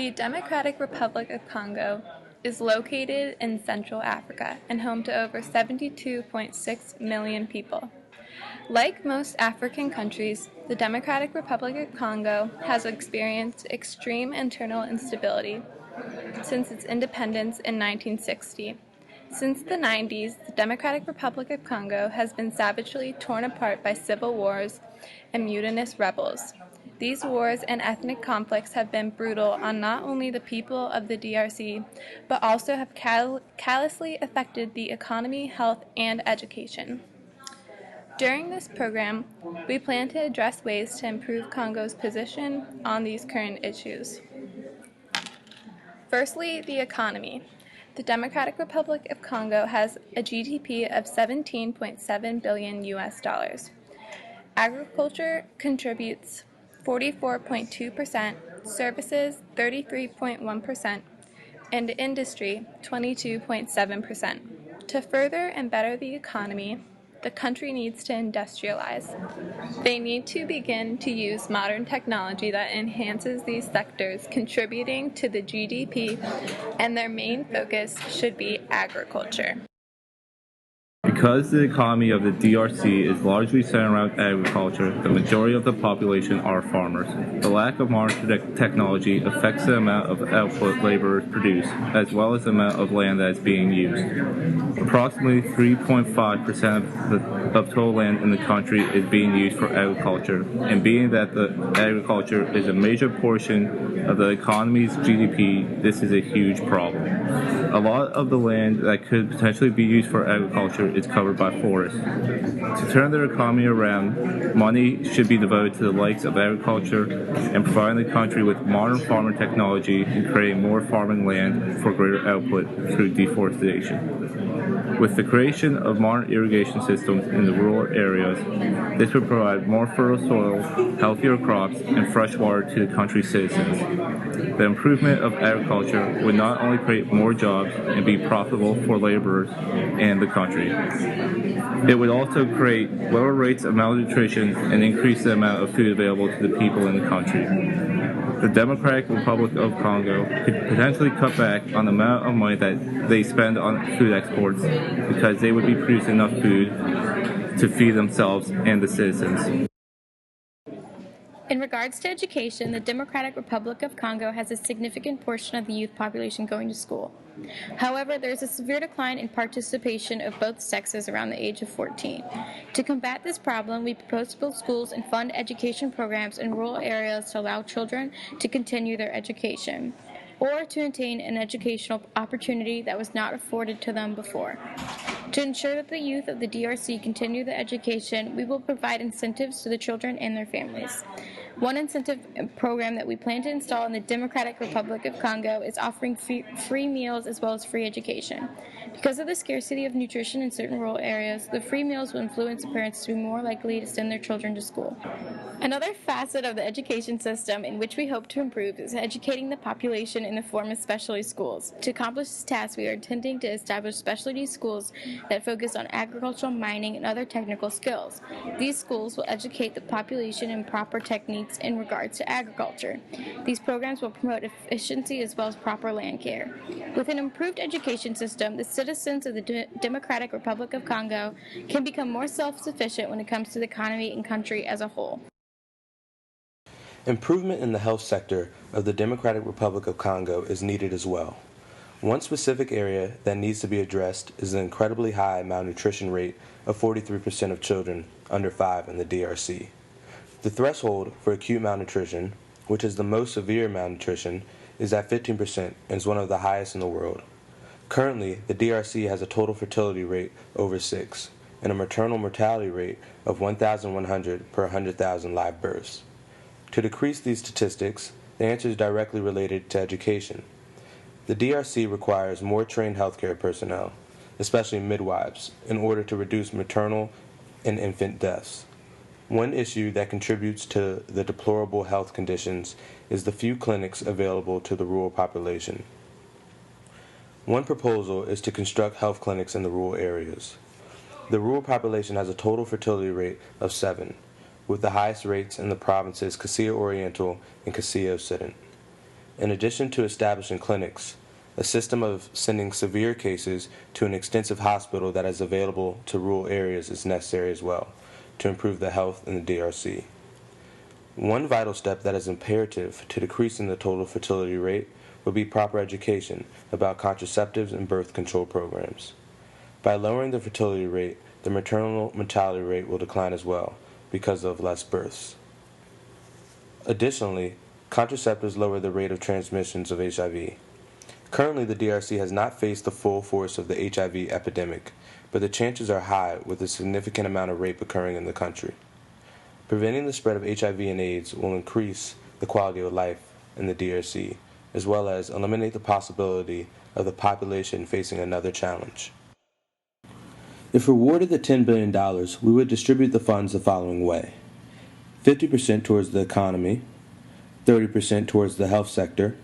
The Democratic Republic of Congo is located in Central Africa and home to over 72.6 million people. Like most African countries, the Democratic Republic of Congo has experienced extreme internal instability since its independence in 1960. Since the 90s, the Democratic Republic of Congo has been savagely torn apart by civil wars and mutinous rebels. These wars and ethnic conflicts have been brutal on not only the people of the DRC, but also have callously affected the economy, health, and education. During this program, we plan to address ways to improve Congo's position on these current issues. Firstly, the economy. The Democratic Republic of Congo has a GDP of 17.7 billion US dollars. Agriculture contributes 44.2%, services 33.1%, and industry 22.7%. To further and better the economy, the country needs to industrialize. They need to begin to use modern technology that enhances these sectors, contributing to the GDP, and their main focus should be agriculture. Because the economy of the DRC is largely centered around agriculture, the majority of the population are farmers. The lack of modern technology affects the amount of output laborers produce, as well as the amount of land that is being used. Approximately 3.5% of total land in the country is being used for agriculture, and being that the agriculture is a major portion of the economy's GDP, this is a huge problem. A lot of the land that could potentially be used for agriculture is covered by forests. To turn their economy around, money should be devoted to the likes of agriculture and providing the country with modern farming technology and creating more farming land for greater output through deforestation. With the creation of modern irrigation systems in the rural areas, this would provide more fertile soil, healthier crops, and fresh water to the country's citizens. The improvement of agriculture would not only create more jobs and be profitable for laborers and the country, it would also create lower rates of malnutrition and increase the amount of food available to the people in the country. The Democratic Republic of Congo could potentially cut back on the amount of money that they spend on food exports because they would be producing enough food to feed themselves and the citizens. In regards to education, the Democratic Republic of Congo has a significant portion of the youth population going to school. However, there is a severe decline in participation of both sexes around the age of 14. To combat this problem, we propose to build schools and fund education programs in rural areas to allow children to continue their education, or to attain an educational opportunity that was not afforded to them before. To ensure that the youth of the DRC continue their education, we will provide incentives to the children and their families. One incentive program that we plan to install in the Democratic Republic of Congo is offering free meals as well as free education. Because of the scarcity of nutrition in certain rural areas, the free meals will influence parents to be more likely to send their children to school. Another facet of the education system in which we hope to improve is educating the population in the form of specialty schools. To accomplish this task, we are intending to establish specialty schools that focus on agricultural, mining, and other technical skills. These schools will educate the population in proper techniques in regards to agriculture. These programs will promote efficiency as well as proper land care. With an improved education system, the citizens of the Democratic Republic of Congo can become more self-sufficient when it comes to the economy and country as a whole. Improvement in the health sector of the Democratic Republic of Congo is needed as well. One specific area that needs to be addressed is the incredibly high malnutrition rate of 43% of children under 5 in the DRC. The threshold for acute malnutrition, which is the most severe malnutrition, is at 15% and is one of the highest in the world. Currently, the DRC has a total fertility rate over 6 and a maternal mortality rate of 1,100 per 100,000 live births. To decrease these statistics, the answer is directly related to education. The DRC requires more trained healthcare personnel, especially midwives, in order to reduce maternal and infant deaths. One issue that contributes to the deplorable health conditions is the few clinics available to the rural population. One proposal is to construct health clinics in the rural areas. The rural population has a total fertility rate of 7, with the highest rates in the provinces Kasai Oriental and Kasai Occident. In addition to establishing clinics, a system of sending severe cases to an extensive hospital that is available to rural areas is necessary as well to improve the health in the DRC. One vital step that is imperative to decreasing the total fertility rate would be proper education about contraceptives and birth control programs. By lowering the fertility rate, the maternal mortality rate will decline as well because of less births. Additionally, contraceptives lower the rate of transmissions of HIV. Currently, the DRC has not faced the full force of the HIV epidemic, but the chances are high with a significant amount of rape occurring in the country. Preventing the spread of HIV and AIDS will increase the quality of life in the DRC, as well as eliminate the possibility of the population facing another challenge. If rewarded the $10 billion, we would distribute the funds the following way: 50% towards the economy, 30% towards the health sector,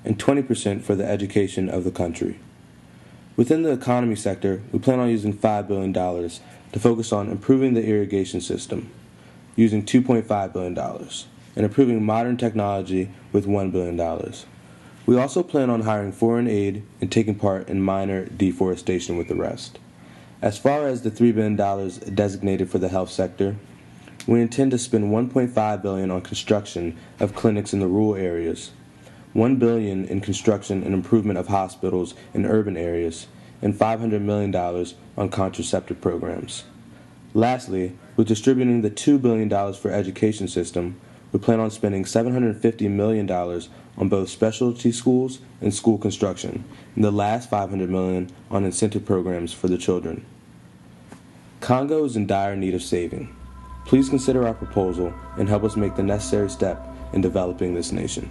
and 20% for the education of the country. Within the economy sector, we plan on using $5 billion to focus on improving the irrigation system, using $2.5 billion, and improving modern technology with $1 billion. We also plan on hiring foreign aid and taking part in minor deforestation with the rest. As far as the $3 billion designated for the health sector, we intend to spend $1.5 billion on construction of clinics in the rural areas, $1 billion in construction and improvement of hospitals in urban areas, and $500 million on contraceptive programs. Lastly, with distributing the $2 billion for education system, we plan on spending $750 million on both specialty schools and school construction, and the last $500 million on incentive programs for the children. Congo is in dire need of saving. Please consider our proposal and help us make the necessary step in developing this nation.